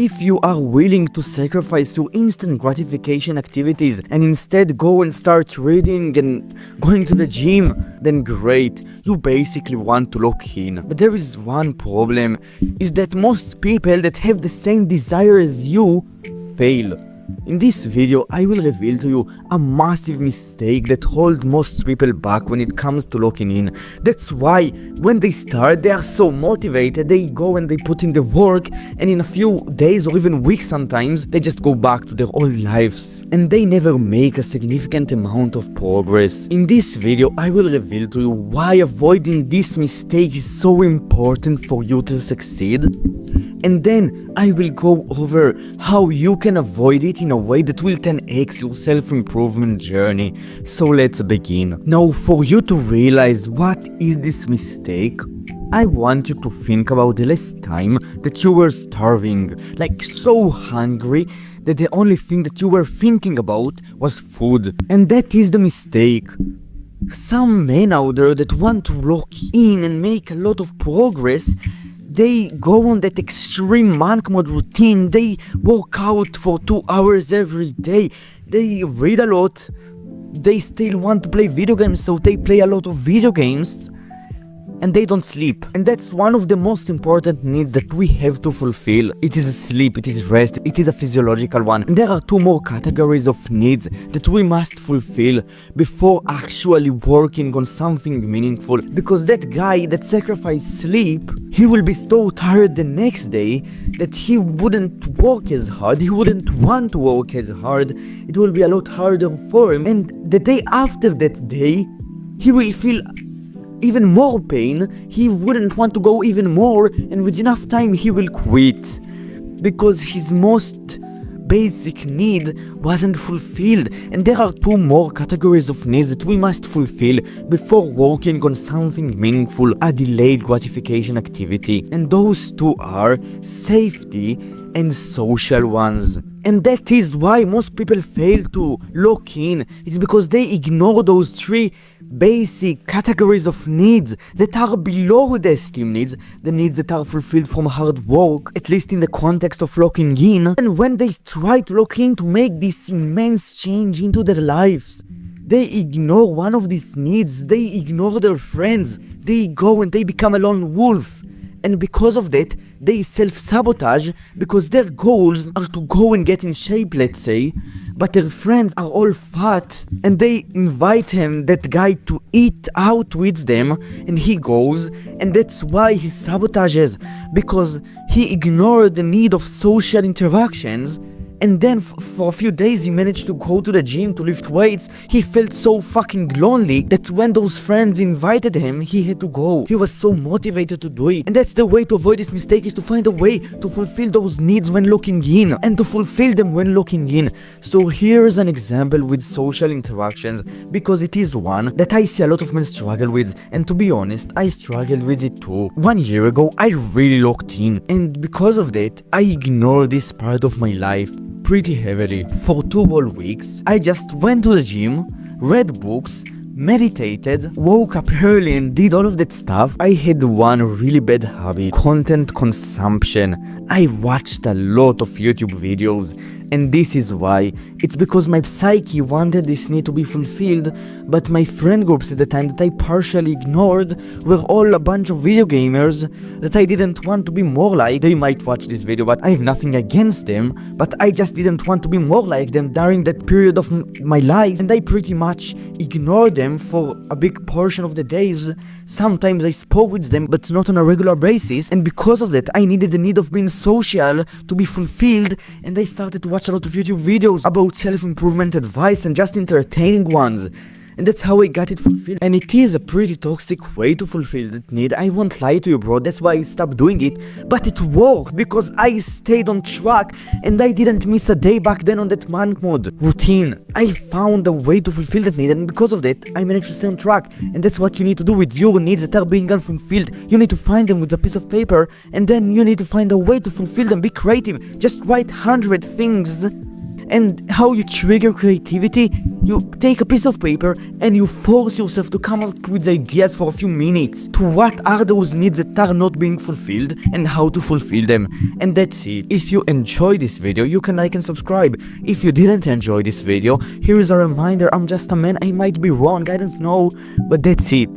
If you are willing to sacrifice your instant gratification activities and instead go and start reading and going to the gym, then great, you basically want to lock in. But there is one problem, is that most people that have the same desire as you fail. In this video, I will reveal to you a massive mistake that holds most people back when it comes to locking in. That's why when they start, they are so motivated, they go and they put in the work, and in a few days or even weeks sometimes, they just go back to their old lives. And they never make a significant amount of progress. In this video, I will reveal to you why avoiding this mistake is so important for you to succeed. And then I will go over how you can avoid it in a way that will 10x your self-improvement journey. So let's begin. Now, for you to realize what is this mistake, I want you to think about the last time that you were starving, like so hungry that the only thing that you were thinking about was food. And that is the mistake. Some men out there that want to lock in and make a lot of progress, they go on that extreme monk mode routine, they work out for 2 hours every day, they read a lot, they still want to play video games, so they play a lot of video games, and they don't sleep. And that's one of the most important needs that we have to fulfill. It is sleep, it is rest, it is a physiological one. And there are 2 more categories of needs that we must fulfill before actually working on something meaningful. Because that guy that sacrificed sleep, he will be so tired the next day that he wouldn't work as hard, he wouldn't want to work as hard, it will be a lot harder for him. And the day after that day, he will feel even more pain, he wouldn't want to go even more, and with enough time he will quit. Because his most basic need wasn't fulfilled. And there are 2 more categories of needs that we must fulfill before working on something meaningful, a delayed gratification activity. And those 2 are safety and social ones. And that is why most people fail to lock in. It's because they ignore those 3 basic categories of needs that are below the esteem needs, the needs that are fulfilled from hard work, at least in the context of locking in. And when they try to lock in to make this immense change into their lives, they ignore one of these needs, they ignore their friends, they go and they become a lone wolf. And because of that, they self-sabotage, because their goals are to go and get in shape, let's say, but their friends are all fat, and they invite him, that guy, to eat out with them, and he goes, and that's why he sabotages, because he ignored the need of social interactions. And then for a few days he managed to go to the gym to lift weights. He felt so fucking lonely that when those friends invited him, he had to go. He was so motivated to do it. And that's the way to avoid this mistake, is to find a way to fulfill those needs when locking in, and to fulfill them when locking in. So here's an example with social interactions, because it is one that I see a lot of men struggle with, and to be honest, I struggled with it too. 1 year ago, I really locked in, and because of that, I ignored this part of my life pretty heavily. For 2 whole weeks, I just went to the gym, read books, meditated, woke up early and did all of that stuff. I had one really bad habit: content consumption. I watched a lot of YouTube videos, and this is why. It's because my psyche wanted this need to be fulfilled, but my friend groups at the time that I partially ignored were all a bunch of video gamers that I didn't want to be more like. They might watch this video, but I have nothing against them, but I just didn't want to be more like them during that period of my life, and I pretty much ignored them for a big portion of the days. Sometimes I spoke with them, but not on a regular basis, and because of that, I needed the need of being social to be fulfilled, and I started to watch a lot of YouTube videos about self-improvement advice and just entertaining ones. And that's how I got it fulfilled. And it is a pretty toxic way to fulfill that need, I won't lie to you, bro, that's why I stopped doing it. But it worked, because I stayed on track, and I didn't miss a day back then on that monk mode routine. I found a way to fulfill that need, and because of that, I managed to stay on track. And that's what you need to do with your needs that are being unfulfilled. You need to find them with a piece of paper, and then you need to find a way to fulfill them. Be creative, just write 100 things, And how you trigger creativity? You take a piece of paper and you force yourself to come up with ideas for a few minutes to what are those needs that are not being fulfilled and how to fulfill them. And that's it. If you enjoyed this video, you can like and subscribe. If you didn't enjoy this video, here is a reminder, I'm just a man, I might be wrong, I don't know, but that's it.